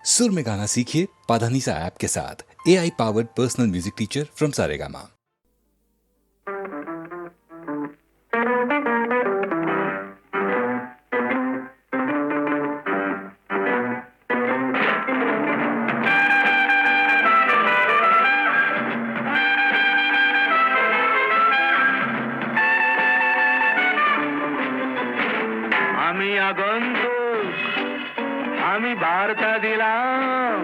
सुर में गाना सीखिए पाधानीसा ऐप के साथ। AI powered personal music teacher from Saregama. আমি আগন্তুক, আমি বার্তা দিলাম,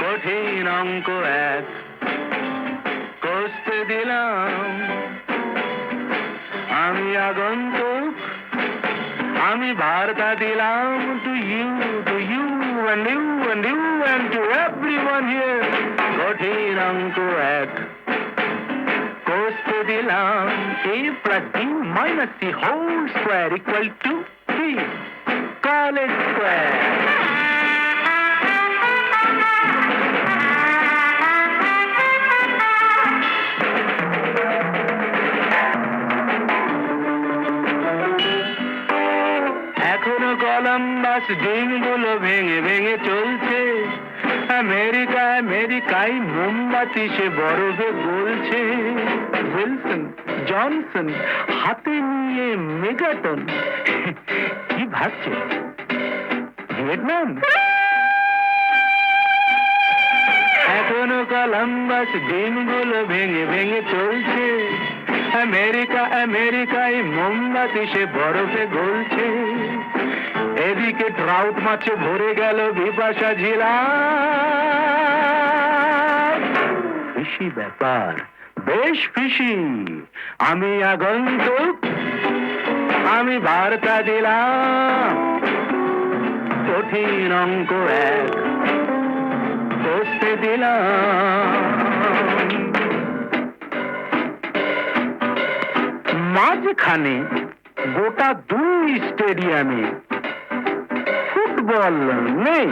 কঠিন অঙ্ক এক কষতে দিলাম। আমি আগন্তুক, আমি বার্তা দিলাম, to you and you and you and to everyone here, কঠিন অঙ্ক এক কষতে দিলাম। A plus B minus C whole square equal to 3. College square. এখনো কলম্বাস ডিমগুলো ভেঙে ভেঙে চলছে। আমেরিকায় মোমবাতি সে বরফে গলছে। উইলসন জনসন হাতে নিয়ে মেগাটন কি ভাবছে? ভিয়েতনাম। এখনো কলম্বাস ডিমগুলো ভেঙে ভেঙে চলছে। আমেরিকায় মোমবাতি সে বরফে গলছে। এদিকে ট্রাউট মাছে ভরে গেল বিপাশা ঝিলা। ফিশি ব্যাপার, বেশ ফিশি। আমি আগন্তুক, আমি বার্তা দিলাম, কঠিন অঙ্ক এক কষতে দিলাম। মাঝখানে গোটা 2 স্টেডিয়ামে ফুটবল নেই।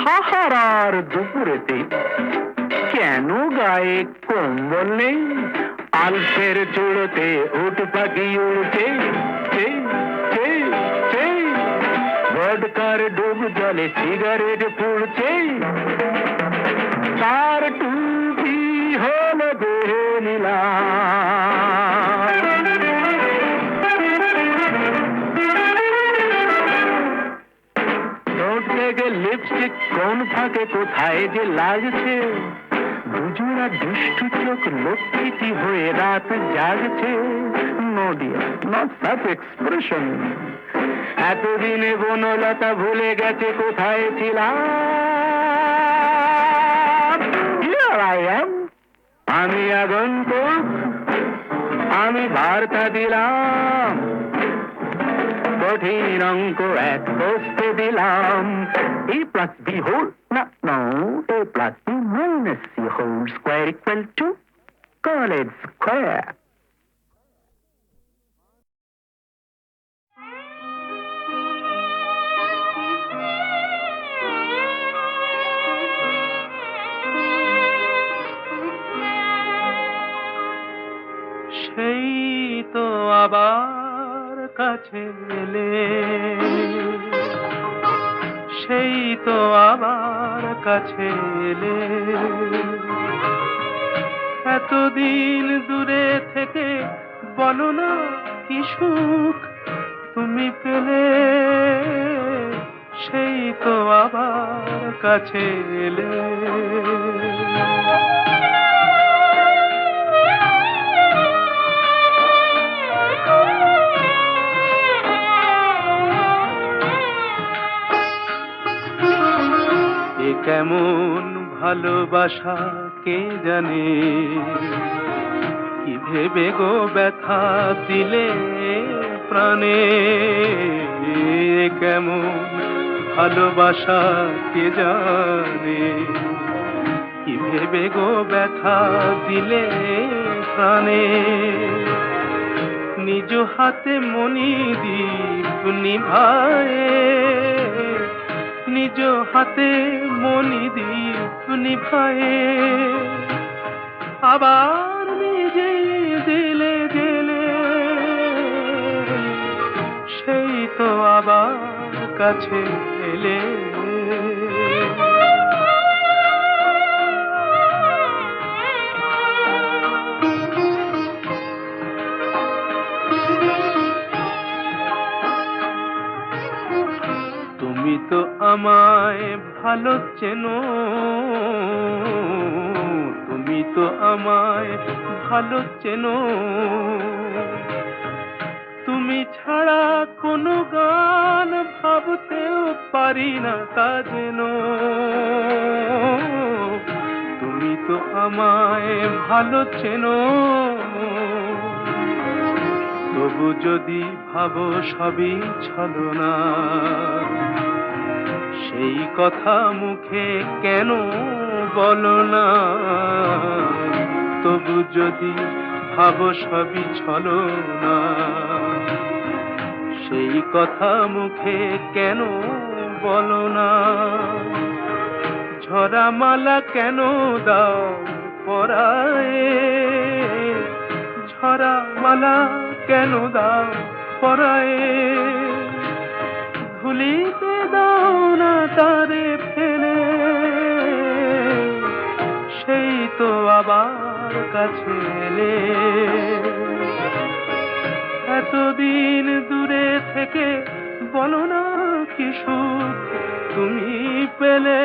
সাহারার দুপুরেতে কেন গায়ে কম্বল নেই? আলফের চুড়োতে উট পাখি উড়ছে। ভডকার ডুব জলে সিগারেট পুড়ছে। তার টুপি হলো দেহে নীলা। লিপস্টিক কোন ফাঁকে কোথায় যে লাগছে। দুজোড়া দুষ্টু চোখ লক্ষ্মীটি হয়ে রাত জাগছে। No dear, not that expression. এতদিনে বনলতা ভুলে গেছে কোথায় ছিলাম। Here I am. আমি আগন্তুক, আমি বার্তা দিলাম, কঠিন অঙ্ক এক কষতে দিলাম। A plus B whole, no, A plus B minus C whole square equal to college square. সেই তো আবার কাছে এলে, সেই তো আবার কাছে এলে। এতদিন দূরে থেকে বলো না কি সুখ তুমি পেলে। সেই তো আবার কাছে এলে। কেমন ভালোবাসা কে জানে, কি ভেবে গো ব্যথা দিলে প্রাণে। কেমন ভালোবাসা কে জানে, কি ভেবে গো ব্যথা দিলে প্রাণে। নিজ হাতে মনি দীপ নিভায়ে, নিজ হাতে মনি দীপ নিভায়ে। আবার নিজে দিলে জেলে, সেই তো আবার কাছে এলে তুমি তো আমায় ভালো চেনো, তুমি তো আমায় ভালো চেনো, তুমি ছাড়া কোনো গান ভাবতেও পারি না তা যেন। তুমি তো আমায় ভালো চেনো, তবু যদি ভাবো সবই ছলনা, সেই কথা মুখে কেন বলো না। তবু যদি ভাবো সবই ছলনা, সেই কথা মুখে কেন বলো না। ঝরা মালা কেন দাও পরায়ে, ঝরা মালা কেন দাও পরায়ে, ভুলিতে দাও না তারে ফেলে, সেই তো আবার কাছে এলে। এতদিন দূরে থেকে বলো না কি সুখ তুমি পেলে,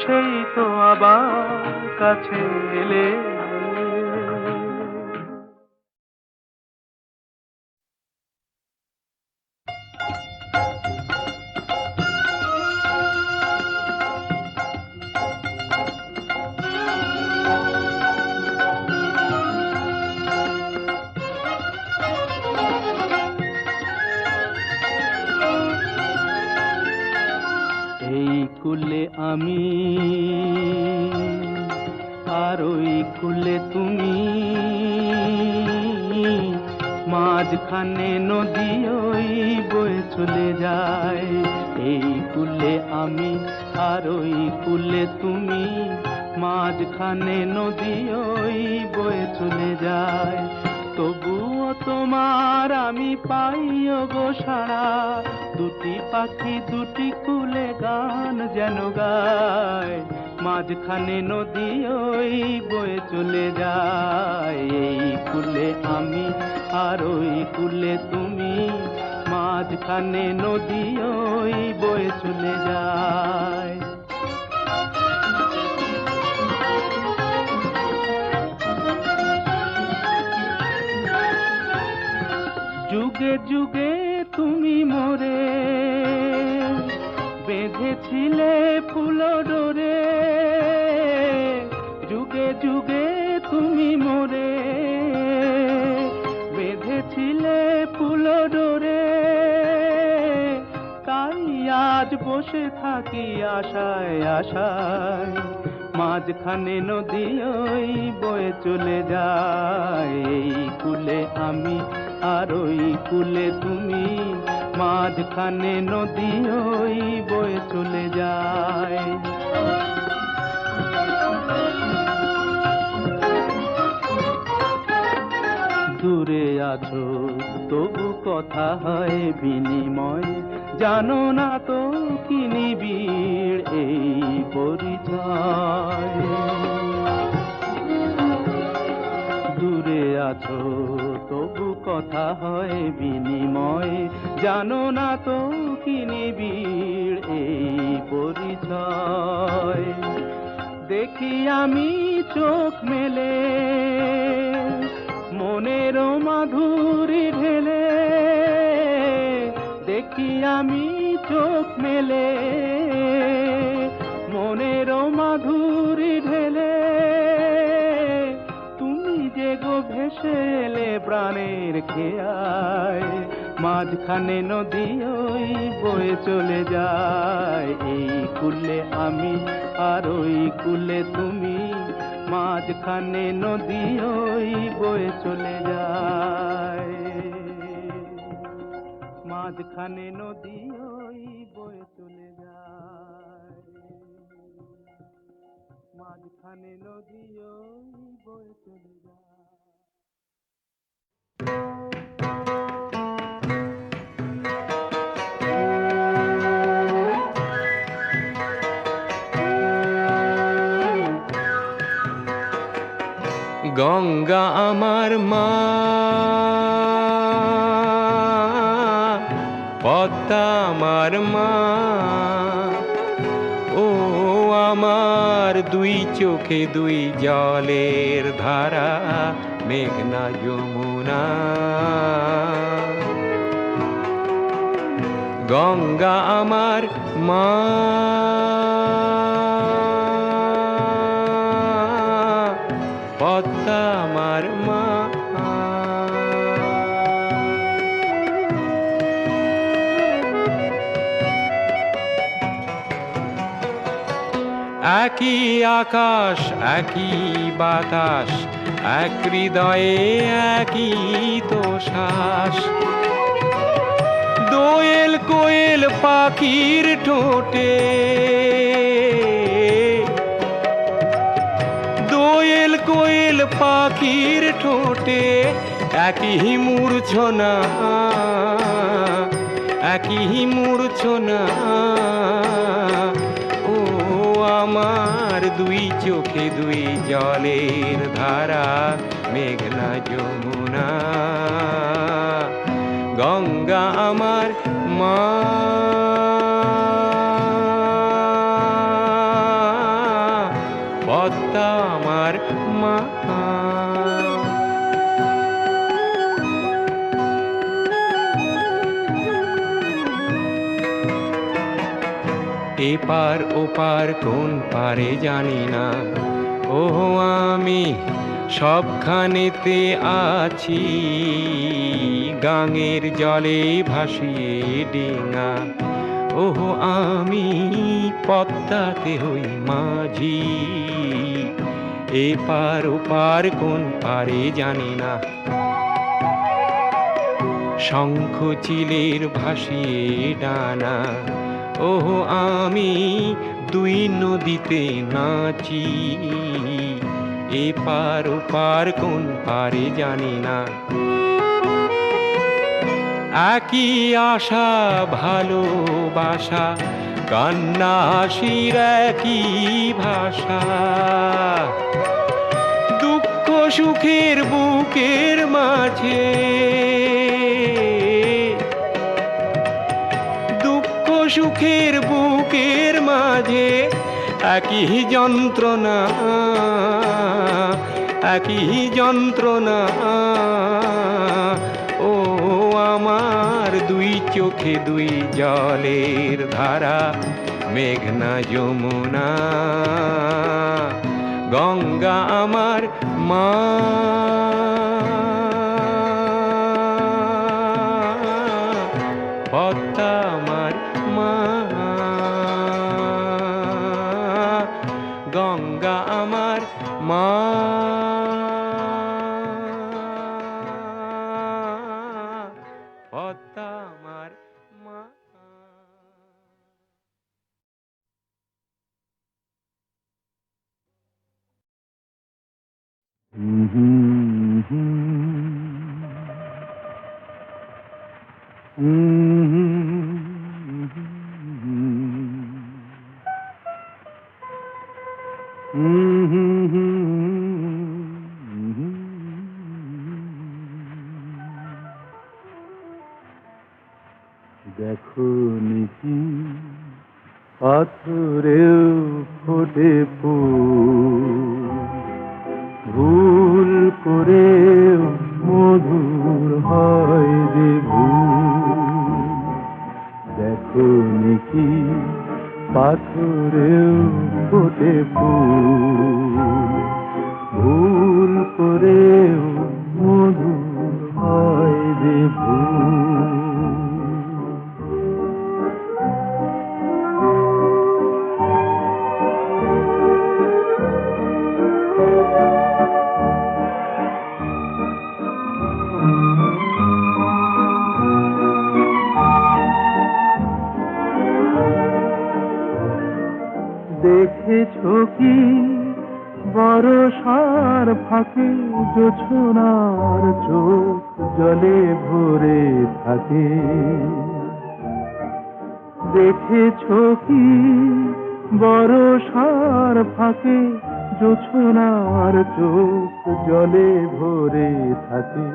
সেই তো আবার কাছে এলে। কুলে আমি আর ওই কুলে তুমি, মাঝখানে নদী ওই বয়ে চলে যায়। এই কুলে আমি আর ওই কুলে তুমি, মাঝখানে নদী ওই বয়ে চলে যায়। তবুও তোমার আমি পাইও গো সাড়া, দুটি পাখি দুটি কুলে গান যেন গায়। মাঝখানে নদী ওই বয়ে চলে যায়। এই কুলে আমি আর ওই কুলে তুমি, মাঝখানে নদী ওই বয়ে চলে যায়। যুগে যুগে তুমি মোরে বেঁধেছিলে ফুল ডোরে, যুগে যুগে তুমি মোরে বেঁধেছিলে ফুল ডোরে। তাই আজ বসে থাকি আশায় আশায়, মাঝখানে নদী ওই বয়ে চলে যায়। এই কুলে আমি আর ওই কুলে তুমি, মাঝখানে নদী ওই বয়ে চলে যায়। দূরে আছো তবু কথা হয় বিনিময়, জানো না তো কি নিবিড় এই পরিচয়। দূরে আছো তবু কথা হয় বিনিময়, জানো না তো কি নিবিড় এই পরিচয়। দেখি আমি চোখ মেলে মনের মাধুরী ঢেলে, দেখি আমি চোখ মেলে মনের মাধুরী ঢেলে। তুমি যে গো ভেসে এলে প্রাণের খেয়ায়, মাঝখানে নদী ওই বয়ে চলে যায়। এই কুলে আমি আর ওই কুলে তুমি, মাঝখানে নদী ওই বয়ে চলে যায়। মাঝখানে নদী ওই বয়ে চলে যায়। মাঝখানে নদী ওই বয়ে চলে যায়। গঙ্গা আমার মা, পদ্মা আমার মা, ও আমার দুই চোখে দুই জলের ধারা, মেঘনা যমুনা। গঙ্গা আমার মা, পদ্মা আমার মা। একই আকাশ একই বাতাস, এক হৃদয়ে একই তো শ্বাস। দোয়েল কোয়েল পাখির ঠোঁটে, দোয়েল কোয়েল পাখির ঠোঁটে একই মূর্ছনা, একই মূর্ছনা। ও আমার দুই চোখে দুই জলের ধারা, মেঘনা যমুনা। গঙ্গা আমার মা, পদ্মা আমার মা। এপার ওপার কোন পারে জানি না, ও আমি সবখানেতে আছি। গাঙের জলে ভাসিয়ে ডিঙা, ও আমি পদ্মাতে হই মাঝি। এপার ওপার কোন পারে জানি না, শঙ্খ চিলের ভাসিয়ে ডানা, ও আমি দুই নদীতে নাচি। এপার ওপার কোন পারে জানি না, একই আশা ভালোবাসা, কান্না হাসির একই ভাষা। দুঃখ সুখের বুকের মাঝে, দুঃখ সুখের বুকের মাঝে একই যন্ত্রণা, একই যন্ত্রণা। ও আমার দুই চোখে দুই জলের ধারা, মেঘনা যমুনা। গঙ্গা আমার মা, পদ্মা আমার মা। গঙ্গা আমার মা, পদ্মা আমার মা। দেখো নিকি পাথরেও ফোটে ফুল, ভুল করেও মধুর হয় যে ভুল। দেখো নিকি পাথরেও ফোটে ফুল, ভুল করেও মধুর হয় যে ভুল। দেখেছো কি বরষার ফাঁকে জোছনার চোখ জলে ভরে থাকে? দেখেছো কি বরষার ফাঁকে জোছনার চোখ জলে ভরে থাকে,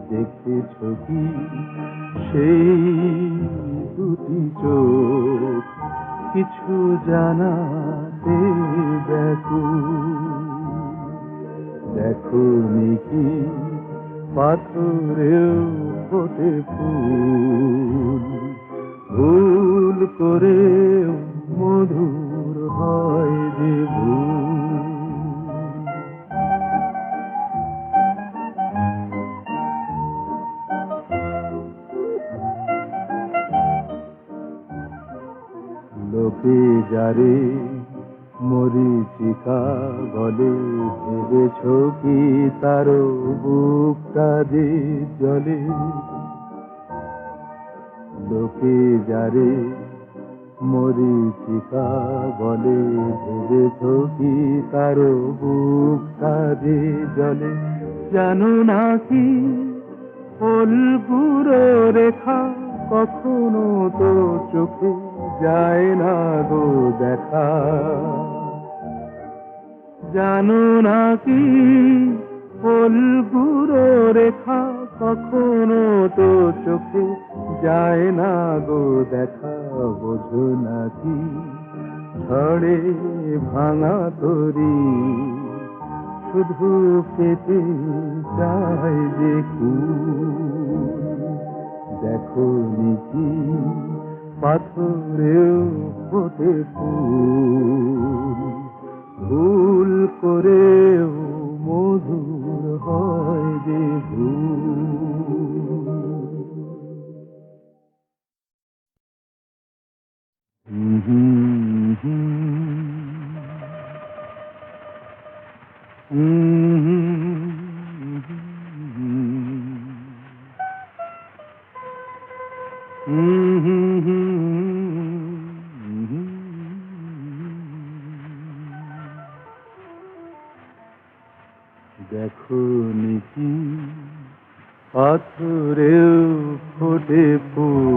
দেখেছ কি সেই দুটি চোখ কিছু জানাতে ব্যাকুল? দেখো কি পাথরেও ফোটে ফুল, ভুল করেও মধুর হয় যে ভুল। লোকে যারে মরীচিকা বলে, ভেবেছ কি তার বুকটা যে জলে? লোকে যারে মরীচিকা বলে, ভেবেছ কি তার বুকটা যে জলে? জানো নাকি ফুলগুলো রেখা কখনো তো চোখে যায় না গো দেখা? জানো নাকি ফুলগুলো রেখা কখনো তো চোখে যায় না গো দেখা? বোঝো নাকি ঝড়ে ভাঙা তরি শুধু পেতে চায় যে কুল? দেখো কি পাথরেও ফোটে ফুল, ভুল করেও মধুর হয় যে ভুল। দেখো কি পাথরেও ফোটে ফুল,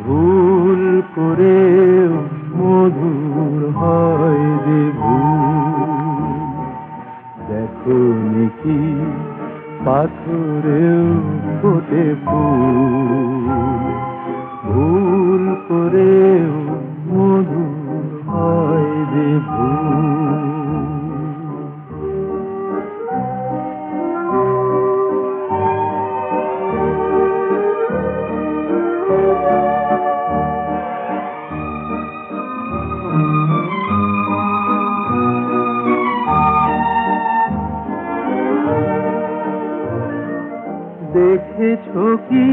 ভুল করেও মধুর হয় যে ভুল। দেখো কি পাথরেও ফোটে ফুল, ভুল করেও মধুর হয় যে ভুল। দেখেছ কি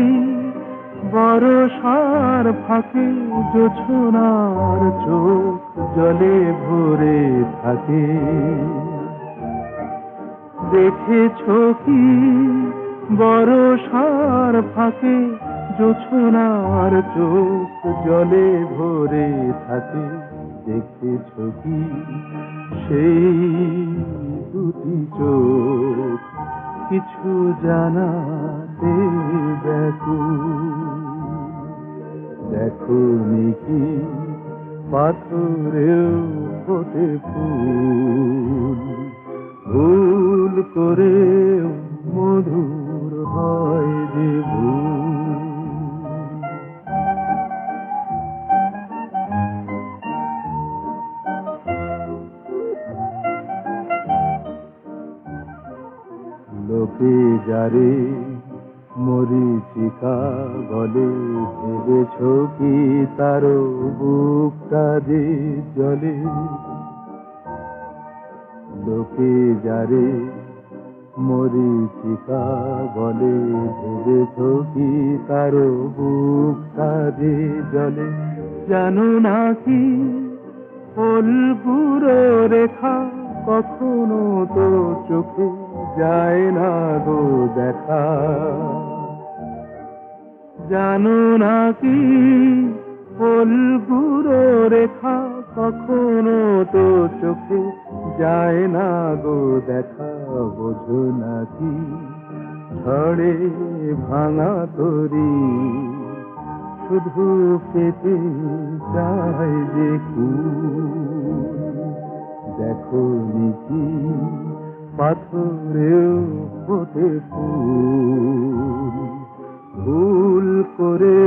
বরষার ফাঁকে জোছনার চোখ জলে ভরে থাকে? দেখেছ কি বরষার ফাঁকে জোছনার চোখ জলে ভরে থাকে? দেখেছ কি সেই দুটি চোখ কিছু জানাতে ব্যাকুল? দেখো কি পাথরেও ফোটে ফুল, ভুল করেও মধুর হয় যে ভুল। লোকে যারে মরীচিকা বলে, ভেবেছ কি তার বুকটা যে জলে? লোকে যারে মরীচিকা বলে, ভেবেছ কি তার বুকটা যে জলে? জানো নাকি ফুলগুলো রেখা কখনো তো চোখে যায় না গো দেখা? জানো নাকি ফুলগুলো রেখা কখনো তো চোখে যায় না গো দেখা? বোঝো নাকি ঝড়ে ভাঙা তরি শুধু পেতে চায় যে কুল? তখনই কি পাথরেও ফোটে ফুল ভুল করে